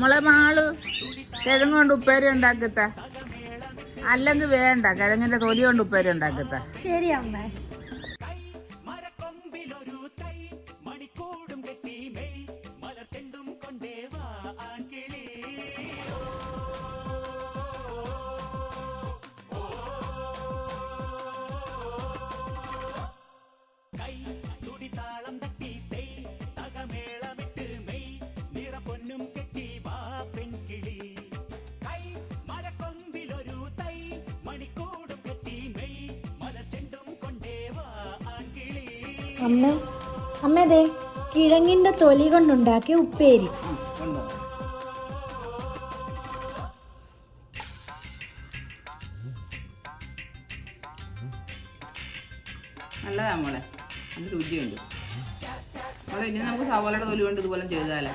മുളെ മാളു കിഴങ്ങ് കൊണ്ട് ഉപ്പേരി ഉണ്ടാക്കത്ത, അല്ലെങ്കിൽ വേണ്ട കിഴങ്ങിന്റെ തൊലി കൊണ്ട് ഉപ്പേരി ഉണ്ടാക്കത്ത. ശരി അമ്മ. അമ്മേ കിഴങ്ങിന്റെ തൊലി കൊണ്ടുണ്ടാക്കിയ ഉപ്പേരി. നല്ലതാ മോളെ, നല്ല രുചിയുണ്ട് മോളെ. ഇനി നമുക്ക് സവാളയുടെ തൊലി കൊണ്ട് ഇതുപോലെ ചെയ്താലേ.